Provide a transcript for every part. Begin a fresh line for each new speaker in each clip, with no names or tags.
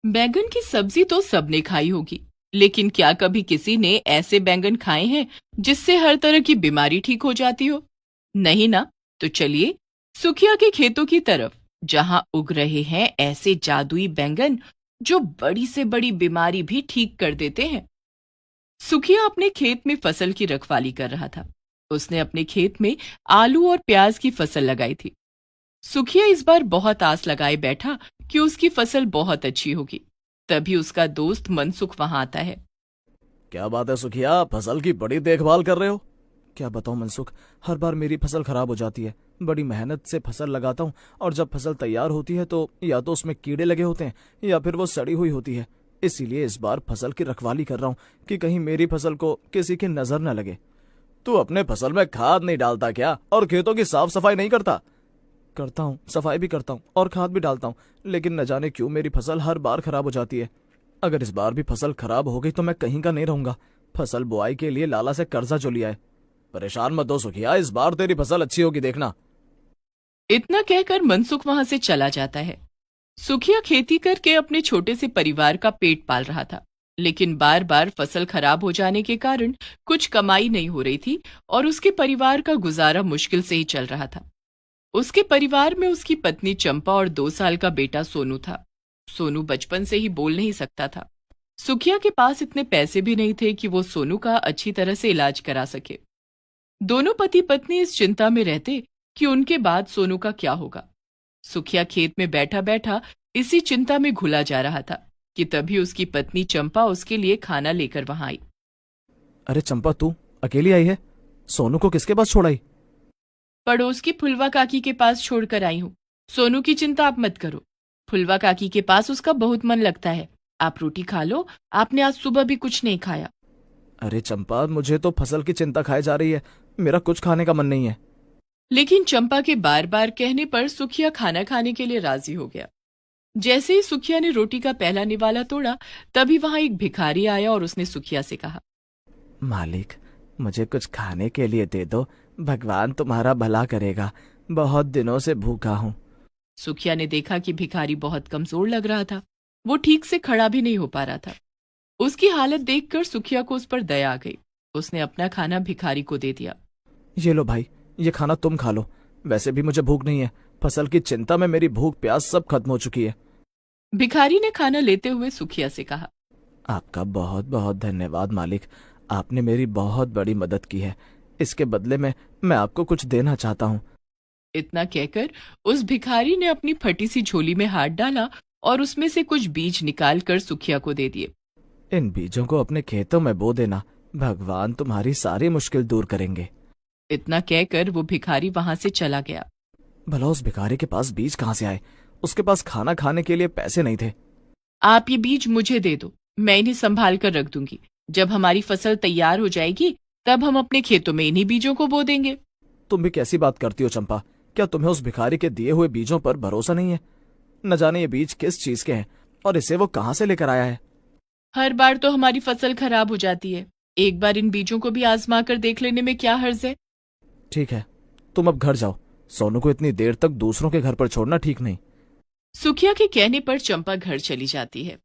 बैंगन की सब्जी तो सबने खाई होगी, लेकिन क्या कभी किसी ने ऐसे बैंगन खाए हैं जिससे हर तरह की बीमारी ठीक हो जाती हो? नहीं ना। तो चलिए सुखिया के खेतों की तरफ, जहां उग रहे हैं ऐसे जादुई बैंगन जो बड़ी से बड़ी बीमारी भी ठीक कर देते हैं। सुखिया अपने खेत में फसल की रखवाली कर रहा था। उसने अपने खेत में आलू और प्याज की फसल लगाई थी। सुखिया इस बार बहुत आस लगाए बैठा कि उसकी फसल बहुत अच्छी होगी। तभी उसका दोस्त मनसुख वहां आता है।
क्या बात है सुखिया, फसल की बड़ी देखभाल कर रहे हो। क्या बताऊं मनसुख, हर बार मेरी फसल खराब हो जाती है। बड़ी मेहनत से फसल लगाता हूँ और जब फसल तैयार होती है तो या तो उसमें कीड़े लगे होते हैं या फिर वो सड़ी हुई होती है। इसीलिए इस बार फसल की रखवाली कर रहा हूँ कि कहीं मेरी फसल को किसी की नजर न लगे। तू अपने फसल में खाद नहीं डालता क्या, और खेतों की साफ सफाई नहीं करता? करता हूँ, सफाई भी करता हूँ और खाद भी डालता हूँ, लेकिन न जाने क्यों मेरी फसल हर बार खराब हो जाती है। अगर इस बार भी फसल खराब हो गई तो मैं कहीं का नहीं रहूंगा। फसल बुआई के लिए लाला से कर्जा जो लिया है। परेशान मत हो सुखिया, इस बार तेरी फसल अच्छी होगी, देखना।
इतना कहकर मनसुख वहां से चला जाता है। सुखिया खेती करके अपने छोटे से परिवार का पेट पाल रहा था, लेकिन बार बार फसल खराब हो जाने के कारण कुछ कमाई नहीं हो रही थी और उसके परिवार का गुजारा मुश्किल से ही चल रहा था। उसके परिवार में उसकी पत्नी चंपा और 2 साल का बेटा सोनू था। सोनू बचपन से ही बोल नहीं सकता था। सुखिया के पास इतने पैसे भी नहीं थे कि वो सोनू का अच्छी तरह से इलाज करा सके। दोनों पति पत्नी इस चिंता में रहते कि उनके बाद सोनू का क्या होगा। सुखिया खेत में बैठा बैठा इसी चिंता में घुला जा रहा था कि तभी उसकी पत्नी चंपा उसके लिए खाना लेकर वहां आई।
अरे चंपा, तू अकेली आई है? सोनू को किसके पास छोड़ आई?
पड़ोस की फुलवा काकी के पास छोड़कर आई हूँ। सोनू की चिंता आप मत करो। फुलवा काकी के पास उसका बहुत मन लगता है। आप रोटी खा लो, आपने आज सुबह भी कुछ नहीं खाया।
अरे चंपा, मुझे तो फसल की चिंता खाई जा रही है, मेरा कुछ खाने का मन नहीं है।
लेकिन चंपा के बार बार कहने पर सुखिया खाना खाने के लिए राजी हो गया। जैसे ही सुखिया ने रोटी का पहला निवाला तोड़ा, तभी वहां एक भिखारी आया और उसने सुखिया से कहा,
मालिक, मुझे कुछ खाने के लिए दे दो, भगवान तुम्हारा भला करेगा, बहुत दिनों से भूखा हूँ।
सुखिया ने देखा कि भिखारी बहुत कमजोर लग रहा था। वो ठीक से खड़ा भी नहीं हो पा रहा था। उसकी हालत देखकर सुखिया को उस पर दया आ गई। उसने अपना खाना भिखारी को दे दिया।
ये लो भाई, ये खाना तुम खा लो, वैसे भी मुझे भूख नहीं है। फसल की चिंता में मेरी भूख प्यास सब खत्म हो चुकी है।
भिखारी ने खाना लेते हुए सुखिया से कहा,
आपका बहुत बहुत धन्यवाद मालिक, आपने मेरी बहुत बड़ी मदद की है। इसके बदले में मैं आपको कुछ देना चाहता हूँ।
इतना कहकर उस भिखारी ने अपनी फटी सी झोली में हाथ डाला और उसमें से कुछ बीज निकालकर सुखिया को दे दिए।
इन बीजों को अपने खेतों में बो देना, भगवान तुम्हारी सारी मुश्किल दूर करेंगे।
इतना कहकर वो भिखारी वहां से चला गया।
भला उस भिखारी के पास बीज कहाँ से आए? उसके पास खाना खाने के लिए पैसे नहीं थे।
आप ये बीज मुझे दे दो, मैं इन्हें संभाल कर रख दूंगी। जब हमारी फसल तैयार हो जाएगी तब हम अपने खेतों में इन्हीं बीजों को बो देंगे।
तुम भी कैसी बात करती हो चंपा, क्या तुम्हें उस भिखारी के दिए हुए बीजों पर भरोसा नहीं है? न जाने ये बीज किस चीज के हैं और इसे वो कहाँ से लेकर आया है।
हर बार तो हमारी फसल खराब हो जाती है, एक बार इन बीजों को भी आजमा कर देख लेने में क्या हर्ज है।
ठीक है, तुम अब घर जाओ, सोनू को इतनी देर तक दूसरों के घर पर छोड़ना ठीक नहीं।
सुखिया के कहने पर चंपा घर चली जाती है।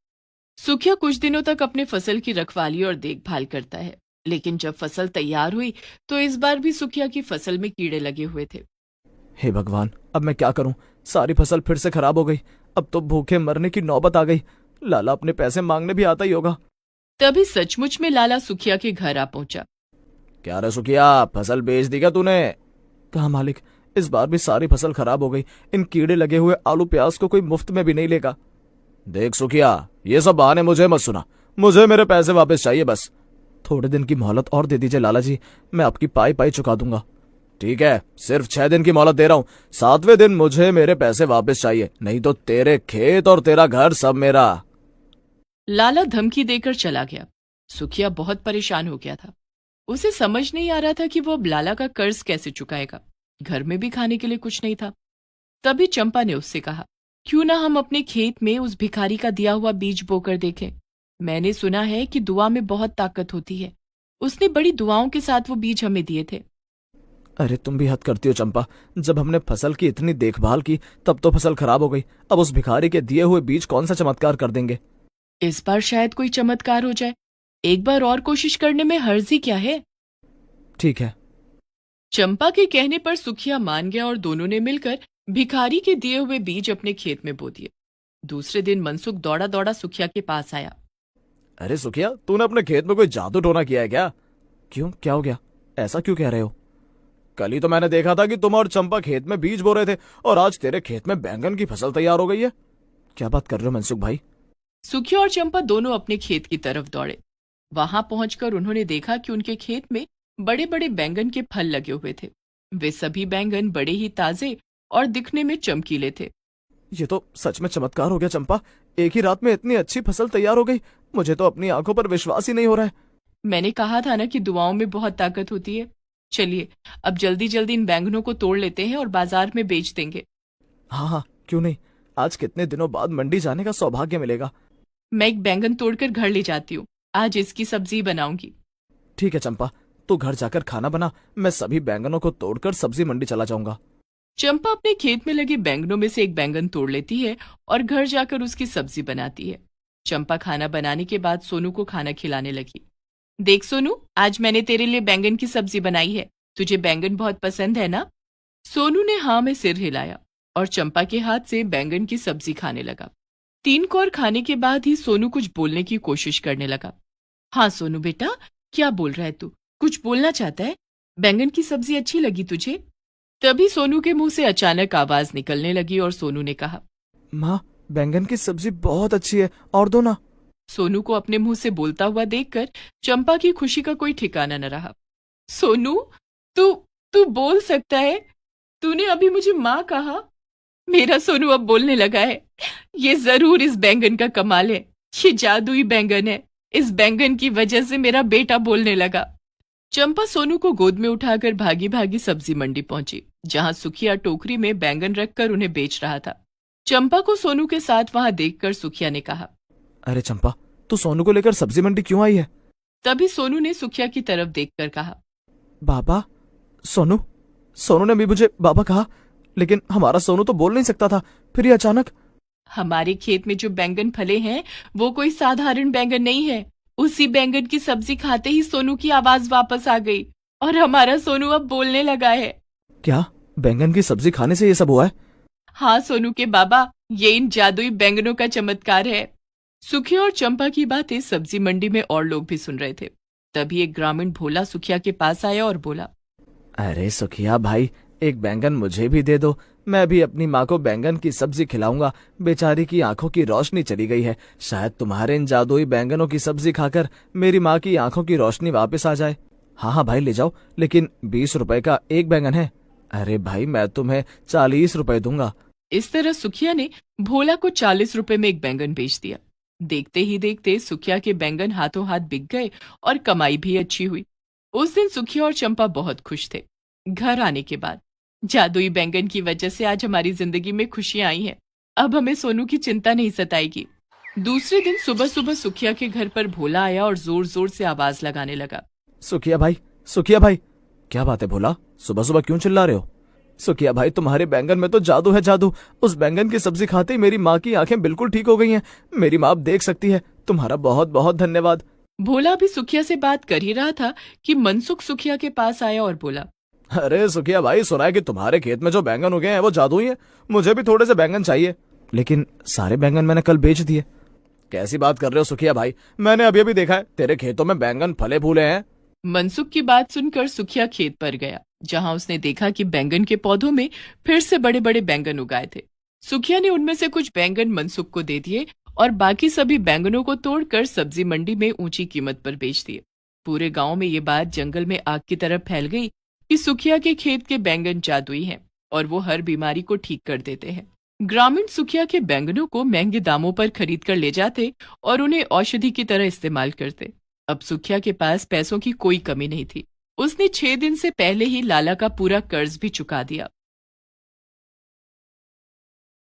सुखिया कुछ दिनों तक अपने फसल की रखवाली और देखभाल करता है, लेकिन जब फसल तैयार हुई तो इस बार भी सुखिया की फसल में कीड़े लगे हुए थे।
हे भगवान, अब मैं क्या करूं? सारी फसल फिर से खराब हो गई। अब तो भूखे मरने की नौबत आ गई। लाला अपने पैसे मांगने भी आता ही होगा।
तभी सचमुच में लाला सुखिया के घर आ पहुंचा।
क्या रे सुखिया, फसल बेच दी क्या तूने? कहा मालिक, इस बार भी सारी फसल खराब हो गई। इन कीड़े लगे हुए आलू प्याज को कोई मुफ्त में भी नहीं लेगा। देख सुखिया, ये सब बहाने मुझे मत सुना, मुझे मेरे पैसे वापस चाहिए बस। थोड़े दिन की मोहलत और दे दीजिए लाला जी, मैं आपकी पाई पाई चुका दूंगा। ठीक है, सिर्फ 6 दिन की मोहलत दे रहा हूँ, 7वें दिन मुझे मेरे पैसे वापस चाहिए, नहीं तो तेरे खेत और तेरा घर सब मेरा।
लाला धमकी देकर चला गया। सुखिया बहुत परेशान हो गया था। उसे समझ नहीं आ रहा था कि वो अब लाला का कर्ज कैसे चुकाएगा। घर में भी खाने के लिए कुछ नहीं था। तभी चंपा ने उससे कहा, क्यों ना हम अपने खेत में उस भिखारी का दिया हुआ बीज बोकर देखें। मैंने सुना है कि दुआ में बहुत ताकत होती है। उसने बड़ी दुआओं के साथ वो बीज हमें दिए थे।
अरे तुम भी हद करती हो चंपा। जब हमने फसल की इतनी देखभाल की तब तो फसल खराब हो गई। अब उस भिखारी के दिए हुए बीज कौन सा चमत्कार कर देंगे।
इस बार शायद कोई चमत्कार हो जाए। एक बार और कोशिश करने में हर्ज ही क्या है।
ठीक है।
चंपा के कहने पर सुखिया मान गया और दोनों ने मिलकर भिखारी के दिए हुए बीज अपने खेत में बो दिए। दूसरे दिन मनसुख दौड़ा दौड़ा सुखिया के पास आया।
अरे सुखिया, तूने अपने खेत में कोई जादू टोना किया है क्या। क्यों, क्या हो गया, ऐसा क्यों कह रहे हो। कल ही तो मैंने देखा था कि तुम और चंपा खेत में बीज बो रहे थे और आज तेरे खेत में बैंगन की फसल तैयार हो गई है। क्या बात कर रहे हो मनसुख भाई।
सुखिया और चंपा दोनों अपने खेत की तरफ दौड़े। वहां पहुंचकर उन्होंने देखा कि उनके खेत में बड़े बड़े बैंगन के फल लगे हुए थे। वे सभी बैंगन बड़े ही ताजे और दिखने में चमकीले थे।
ये तो सच में चमत्कार हो गया चंपा। एक ही रात में इतनी अच्छी फसल तैयार हो गई। मुझे तो अपनी आंखों पर विश्वास ही नहीं हो रहा है।
मैंने कहा था ना कि दुआओं में बहुत ताकत होती है। चलिए अब जल्दी जल्दी इन बैंगनों को तोड़ लेते हैं और बाजार में बेच देंगे।
हाँ हाँ, क्यों नहीं। आज कितने दिनों बाद मंडी जाने का सौभाग्य मिलेगा।
मैं एक बैंगन तोड़कर घर ले जाती हूँ। आज इसकी सब्जी बनाऊंगी।
ठीक है चंपा, तू घर जाकर खाना बना। मैं सभी बैंगनों को तोड़कर सब्जी मंडी चला जाऊंगा।
चंपा अपने खेत में लगे बैंगनों में से एक बैंगन तोड़ लेती है और घर जाकर उसकी सब्जी बनाती है। चंपा खाना बनाने के बाद सोनू को खाना खिलाने लगी। देख सोनू, आज मैंने तेरे लिए बैंगन की सब्जी बनाई है। तुझे बैंगन बहुत पसंद है ना। सोनू ने हाँ में सिर हिलाया और चंपा के हाथ से बैंगन की सब्जी खाने लगा। 3 कौर खाने के बाद ही सोनू कुछ बोलने की कोशिश करने लगा। हाँ सोनू बेटा, क्या बोल रहा है तू। कुछ बोलना चाहता है। बैंगन की सब्जी अच्छी लगी तुझे। तभी सोनू के मुंह से अचानक आवाज निकलने लगी और सोनू ने कहा,
माँ, बैंगन की सब्जी बहुत अच्छी है, और दो ना।
सोनू को अपने मुंह से बोलता हुआ देखकर चंपा की खुशी का कोई ठिकाना न रहा। सोनू, तू तू बोल सकता है। तूने अभी मुझे माँ कहा। मेरा सोनू अब बोलने लगा है। ये जरूर इस बैंगन का कमाल है। ये जादुई बैंगन है। इस बैंगन की वजह से मेरा बेटा बोलने लगा। चंपा सोनू को गोद में उठाकर भागी भागी सब्जी मंडी पहुंची, जहां सुखिया टोकरी में बैंगन रखकर उन्हें बेच रहा था। चंपा को सोनू के साथ वहां देखकर सुखिया ने कहा,
अरे चंपा, तू सोनू को लेकर सब्जी मंडी क्यों आई है।
तभी सोनू ने सुखिया की तरफ देखकर कहा,
बाबा। सोनू सोनू ने भी मुझे बाबा कहा, लेकिन हमारा सोनू तो बोल नहीं सकता था। फिर ये अचानक।
हमारे खेत में जो बैंगन फले हैं वो कोई साधारण बैंगन नहीं है। उसी बैंगन की सब्जी खाते ही सोनू की आवाज वापस आ गई और हमारा सोनू अब बोलने लगा है।
क्या, बैंगन की सब्जी खाने से ये सब हुआ है।
हाँ सोनू के बाबा, ये इन जादुई बैंगनों का चमत्कार है। सुखिया और चंपा की बातें सब्जी मंडी में और लोग भी सुन रहे थे। तभी एक ग्रामीण भोला सुखिया के पास आया और बोला,
अरे सुखिया भाई, एक बैंगन मुझे भी दे दो। मैं भी अपनी माँ को बैंगन की सब्जी खिलाऊंगा। बेचारी की आंखों की रोशनी चली गई है। शायद तुम्हारे इन जादुई बैंगनों की सब्जी खाकर मेरी माँ की आंखों की रोशनी वापस आ जाए। हाँ हाँ भाई, ले जाओ, लेकिन 20 रुपए का एक बैंगन है। अरे भाई, मैं तुम्हें 40 रुपए दूंगा।
इस तरह सुखिया ने भोला को 40 रुपए में एक बैंगन बेच दिया। देखते ही देखते सुखिया के बैंगन हाथों हाथ बिक गए और कमाई भी अच्छी हुई। उस दिन सुखिया और चंपा बहुत खुश थे। घर आने के बाद, जादुई बैंगन की वजह से आज हमारी जिंदगी में खुशियां आई हैं। अब हमें सोनू की चिंता नहीं सताएगी। दूसरे दिन सुबह सुबह सुखिया के घर पर भोला आया और जोर जोर से आवाज लगाने लगा,
सुखिया भाई, सुखिया भाई। क्या बात है भोला, सुबह सुबह क्यों चिल्ला रहे हो। सुखिया भाई, तुम्हारे बैंगन में तो जादू है, जादू। उस बैंगन की सब्जी खाते ही मेरी माँ की आंखें बिल्कुल ठीक हो गई हैं। मेरी माँ अब देख सकती है। तुम्हारा बहुत बहुत धन्यवाद।
भोला भी सुखिया से बात कर ही रहा था कि मनसुख सुखिया के पास आया और बोला,
अरे सुखिया भाई, सुना है कि तुम्हारे खेत में जो बैंगन उगे हैं वो जादुई हैं। मुझे भी थोड़े से बैंगन चाहिए। लेकिन सारे बैंगन मैंने कल बेच दिए। कैसी बात कर रहे हो सुखिया भाई, मैंने अभी अभी देखा है तेरे खेतों में बैंगन फले फूले हैं।
मनसुख की बात सुनकर सुखिया खेत पर गया, जहां उसने देखा कि बैंगन के पौधों में फिर से बड़े बड़े बैंगन उगाए थे। सुखिया ने उनमें से कुछ बैंगन मनसुख को दे दिए और बाकी सभी बैंगनों को तोड़कर सब्जी मंडी में ऊंची कीमत पर बेच दिए। पूरे गांव में ये बात जंगल में आग की तरह फैल गई कि सुखिया के खेत के बैंगन जादुई हैं और वो हर बीमारी को ठीक कर देते हैं। ग्रामीण सुखिया के बैंगनों को महंगे दामों पर खरीद कर ले जाते और उन्हें औषधि की तरह इस्तेमाल करते। अब सुखिया के पास पैसों की कोई कमी नहीं थी। उसने 6 दिन से पहले ही लाला का पूरा कर्ज भी चुका दिया।